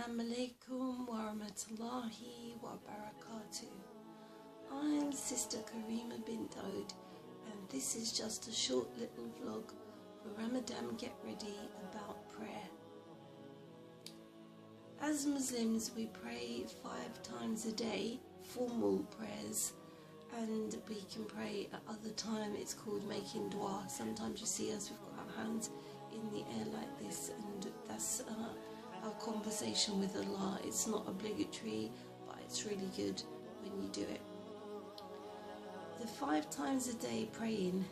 Assalamu alaikum wa rahmatullahi wa barakatuh. I'm Sister Karima bint Daud, and this is just a short little vlog for Ramadan Get Ready about prayer. As Muslims, we pray 5 times a day, formal prayers, and we can pray at other time. It's called making dua. Sometimes you see us, we've got our hands in the air like this, and that's our conversation with Allah. It's not obligatory, but it's really good when you do it. The 5 times a day praying,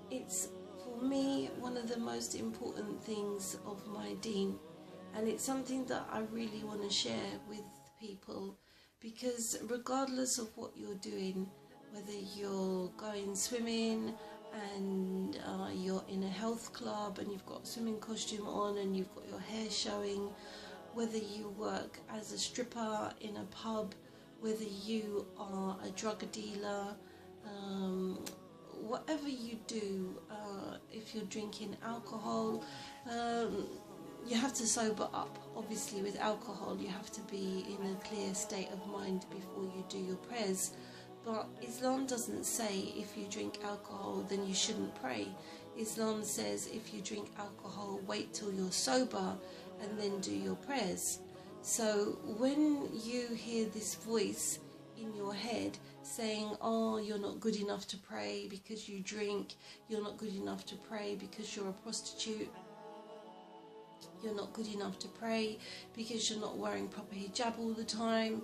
it's for me one of the most important things of my deen, and it's something that I really want to share with people, because regardless of what you're doing, whether you're going swimming and you're in a health club and you've got a swimming costume on and you've got your hair showing, whether you work as a stripper in a pub, whether you are a drug dealer, whatever you do, if you're drinking alcohol, you have to sober up. Obviously with alcohol you have to be in a clear state of mind before you do your prayers. But Islam doesn't say if you drink alcohol then you shouldn't pray. Islam says if you drink alcohol, wait till you're sober and then do your prayers. So when you hear this voice in your head saying, oh, you're not good enough to pray because you drink, you're not good enough to pray because you're a prostitute, you're not good enough to pray because you're not wearing proper hijab all the time,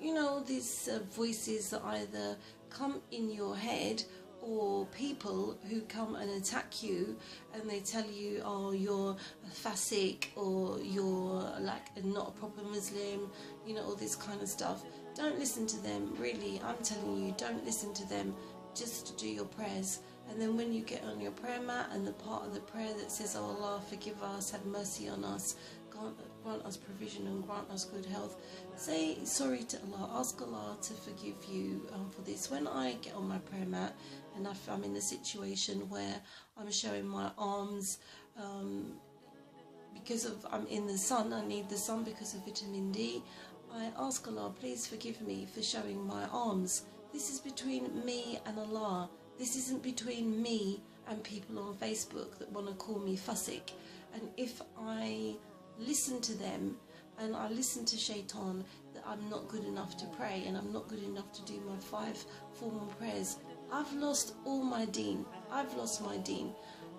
you know, these voices that either come in your head, or people who come and attack you and they tell you, oh, you're a fasik, or you're like not a proper Muslim, you know, all this kind of stuff. Don't listen to them, really. I'm telling you, don't listen to them. Just do your prayers. And then when you get on your prayer mat and the part of the prayer that says, oh Allah, forgive us, have mercy on us, grant us provision and grant us good health, say sorry to Allah, ask Allah to forgive you for this. When I get on my prayer mat and if I'm in a situation where I'm showing my arms, because of I'm in the sun, I need the sun because of vitamin D, I ask Allah, please forgive me for showing my arms. This is between me and Allah. This isn't between me and people on Facebook that want to call me fasik. And if I listen to them and I listen to shaitan that I'm not good enough to pray and I'm not good enough to do my 5 formal prayers, I've lost all my deen. I've lost my deen.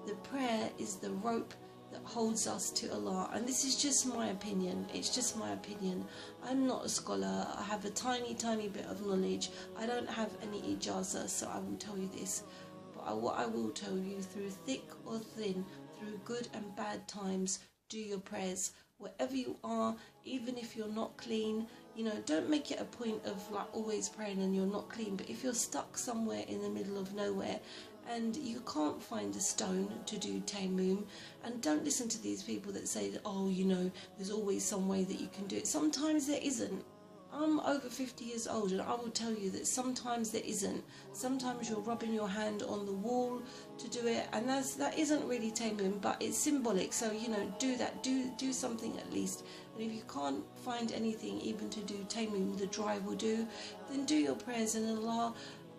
The prayer is the rope that holds us to Allah, and this is just my opinion. It's just my opinion. I'm not a scholar. I have a tiny bit of knowledge. I don't have any ijazah, so I will tell you this. But what I will tell you, through thick or thin, through good and bad times, do your prayers wherever you are, even if you're not clean. You know, don't make it a point of like always praying and you're not clean. But if you're stuck somewhere in the middle of nowhere and you can't find a stone to do tayammum, and don't listen to these people that say that, oh, you know, there's always some way that you can do it. Sometimes there isn't. I'm over 50 years old and I will tell you that sometimes there isn't. Sometimes you're rubbing your hand on the wall to do it, and that isn't really tayammum, but it's symbolic. So, you know, do that, do something at least. And if you can't find anything even to do tayammum, the dry will do, then do your prayers. And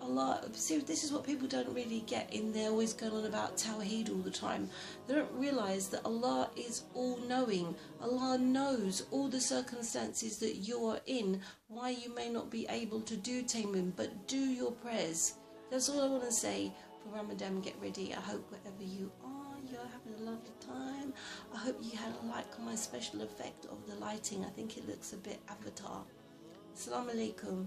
Allah, see, this is what people don't really get in. They're always going on about Tawheed all the time. They don't realise that Allah is all-knowing. Allah knows all the circumstances that you are in, why you may not be able to do tayammum, but do your prayers. That's all I want to say for Ramadan Get Ready. I hope wherever you are, you're having a lovely time. I hope you had a like on my special effect of the lighting. I think it looks a bit Avatar. Assalamu alaikum.